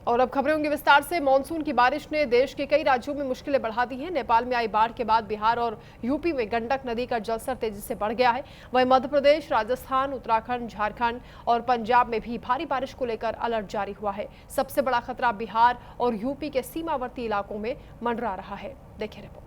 और अब खबरें होंगी विस्तार से। मानसून की बारिश ने देश के कई राज्यों में मुश्किलें बढ़ा दी हैं। नेपाल में आई बाढ़ के बाद बिहार और यूपी में गंडक नदी का जलस्तर तेजी से बढ़ गया है। वहीं मध्य प्रदेश, राजस्थान, उत्तराखंड, झारखंड और पंजाब में भी भारी बारिश को लेकर अलर्ट जारी हुआ है। सबसे बड़ा खतरा बिहार और यूपी के सीमावर्ती इलाकों में मंडरा रहा है। देखिए रिपोर्ट।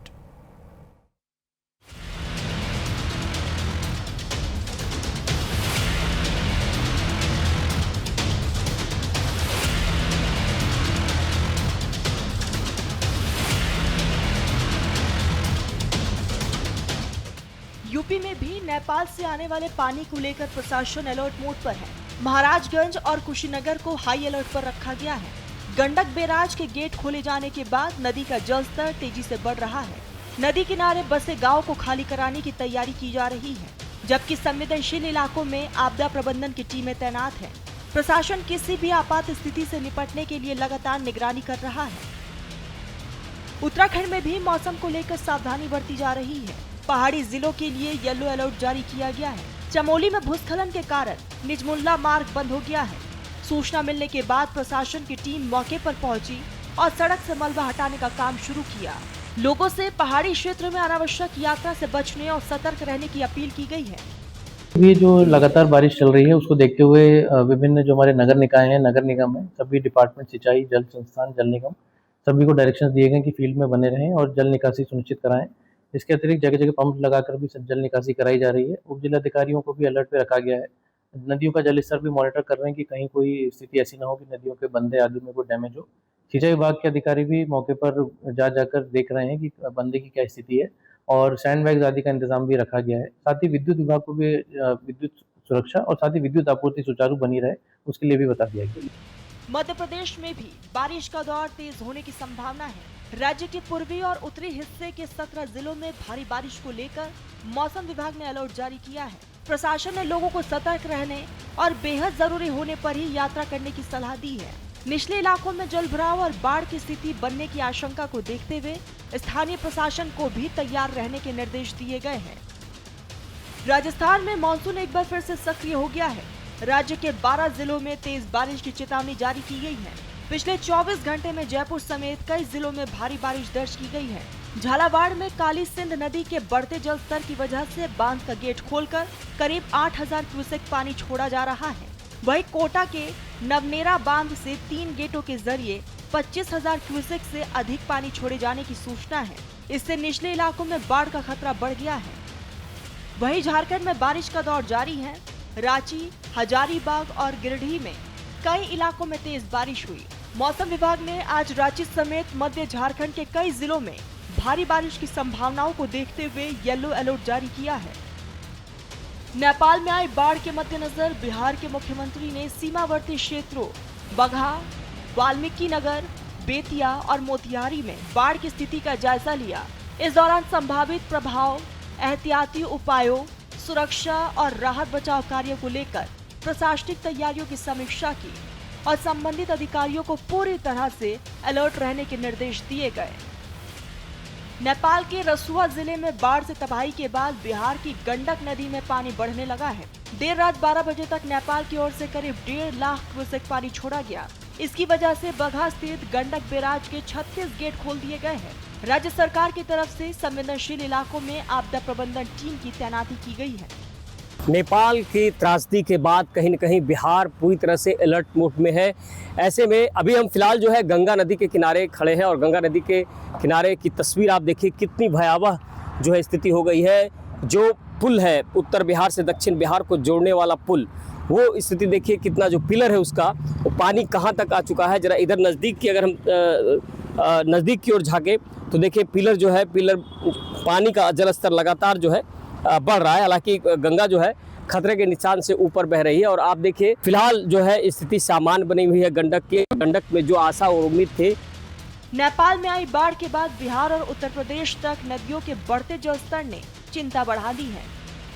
यूपी में भी नेपाल से आने वाले पानी को लेकर प्रशासन अलर्ट मोड पर है। महाराजगंज और कुशीनगर को हाई अलर्ट पर रखा गया है। गंडक बैराज के गेट खोले जाने के बाद नदी का जलस्तर तेजी से बढ़ रहा है। नदी किनारे बसे गांव को खाली कराने की तैयारी की जा रही है, जबकि संवेदनशील इलाकों में आपदा प्रबंधन की टीमें तैनात है। प्रशासन किसी भी आपात स्थिति से निपटने के लिए लगातार निगरानी कर रहा है। उत्तराखंड में भी मौसम को लेकर सावधानी बरती जा रही है। पहाड़ी जिलों के लिए येलो अलर्ट जारी किया गया है। चमोली में भूस्खलन के कारण निजमुल्ला मार्ग बंद हो गया है। सूचना मिलने के बाद प्रशासन की टीम मौके पर पहुंची और सड़क से मलबा हटाने का काम शुरू किया। लोगों से पहाड़ी क्षेत्र में अनावश्यक यात्रा से बचने और सतर्क रहने की अपील की गई है। ये जो लगातार बारिश चल रही है उसको देखते हुए विभिन्न जो हमारे नगर निकाय हैं, नगर निगम है, सभी डिपार्टमेंट, सिंचाई, जल संस्थान, जल निगम, सभी को डायरेक्शंस दिए गए कि फील्ड में बने रहें और जल निकासी सुनिश्चित कराएं। इसके अतिरिक्त जगह जगह पंप लगाकर भी जल निकासी कराई जा रही है। उप जिलाधिकारियों को भी अलर्ट पे रखा गया है। नदियों का जल स्तर भी मॉनिटर कर रहे हैं कि कहीं कोई स्थिति ऐसी ना हो कि नदियों के बंदे आदि में कोई डैमेज हो। सिंचाई विभाग के अधिकारी भी मौके पर जाकर देख रहे हैं कि बंदे की क्या स्थिति है और सैंड बैग्स आदि का इंतजाम भी रखा गया है। साथ ही विद्युत विभाग को भी विद्युत सुरक्षा और साथ ही विद्युत आपूर्ति सुचारू बनी रहे उसके लिए भी बता दिया गया। मध्य प्रदेश में भी बारिश का दौर तेज होने की संभावना है। राज्य के पूर्वी और उत्तरी हिस्से के 17 जिलों में भारी बारिश को लेकर मौसम विभाग ने अलर्ट जारी किया है। प्रशासन ने लोगों को सतर्क रहने और बेहद जरूरी होने पर ही यात्रा करने की सलाह दी है। निचले इलाकों में जलभराव और बाढ़ की स्थिति बनने की आशंका को देखते हुए स्थानीय प्रशासन को भी तैयार रहने के निर्देश दिए गए हैं। राजस्थान में मानसून एक बार फिर से सक्रिय हो गया है। राज्य के 12 जिलों में तेज बारिश की चेतावनी जारी की गई है। पिछले 24 घंटे में जयपुर समेत कई जिलों में भारी बारिश दर्ज की गई है। झालावाड़ में काली सिंध नदी के बढ़ते जलस्तर की वजह से बांध का गेट खोलकर करीब 8000 क्यूसेक पानी छोड़ा जा रहा है। वहीं कोटा के नवनेरा बांध से 3 गेटों के जरिए 25,000 क्यूसेक से अधिक पानी छोड़े जाने की सूचना है। इससे निचले इलाकों में बाढ़ का खतरा बढ़ गया है। वहीं झारखंड में बारिश का दौर जारी है। रांची, हजारीबाग और गिरिडीह में कई इलाकों में तेज बारिश हुई। मौसम विभाग ने आज रांची समेत मध्य झारखंड के कई जिलों में भारी बारिश की संभावनाओं को देखते हुए येलो अलर्ट जारी किया है। नेपाल में आई बाढ़ के मद्देनजर बिहार के मुख्यमंत्री ने सीमावर्ती क्षेत्रों बगहा, वाल्मीकि नगर, बेतिया और मोतिहारी में बाढ़ की स्थिति का जायजा लिया। इस दौरान संभावित प्रभाव, एहतियाती उपायों, सुरक्षा और राहत बचाव कार्यों को लेकर प्रशासनिक तैयारियों की समीक्षा की और संबंधित अधिकारियों को पूरी तरह से अलर्ट रहने के निर्देश दिए गए। नेपाल के रसुआ जिले में बाढ़ से तबाही के बाद बिहार की गंडक नदी में पानी बढ़ने लगा है। देर रात 12 बजे तक नेपाल की ओर से करीब 1.5 लाख क्यूसेक पानी छोड़ा गया। इसकी वजह से बगहा स्थित गंडक बैराज के 36 गेट खोल दिए गए हैं। राज्य सरकार की तरफ से संवेदनशील इलाकों में आपदा प्रबंधन टीम की तैनाती की गई है। नेपाल की त्रासदी के बाद कहीं न कहीं बिहार पूरी तरह से अलर्ट मोड में है। ऐसे में अभी हम फिलहाल जो है गंगा नदी के किनारे खड़े हैं और गंगा नदी के किनारे की तस्वीर आप देखिए कितनी भयावह जो है स्थिति हो गई है। जो पुल है उत्तर बिहार से दक्षिण बिहार को जोड़ने वाला पुल, वो स्थिति देखिए कितना जो पिलर है उसका वो पानी कहाँ तक आ चुका है। जरा इधर नज़दीक की अगर हम नज़दीक की ओर झाँके तो देखिए पिलर जो है, पिलर पानी का जलस्तर लगातार जो है बढ़ रहा है। हालांकि गंगा जो है खतरे के निशान से ऊपर बह रही है और आप देखिए फिलहाल जो है स्थिति सामान्य बनी हुई है। गंडक में जो आशा और उम्मीद थे। नेपाल में आई बाढ़ के बाद बिहार और उत्तर प्रदेश तक नदियों के बढ़ते जलस्तर ने चिंता बढ़ा दी है,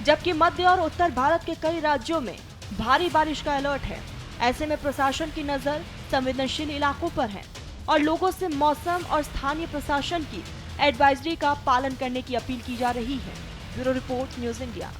जबकि मध्य और उत्तर भारत के कई राज्यों में भारी बारिश का अलर्ट है। ऐसे में प्रशासन की नजर संवेदनशील इलाकों पर है और लोगों से मौसम और स्थानीय प्रशासन की एडवाइजरी का पालन करने की अपील की जा रही है। Bureau report, news India.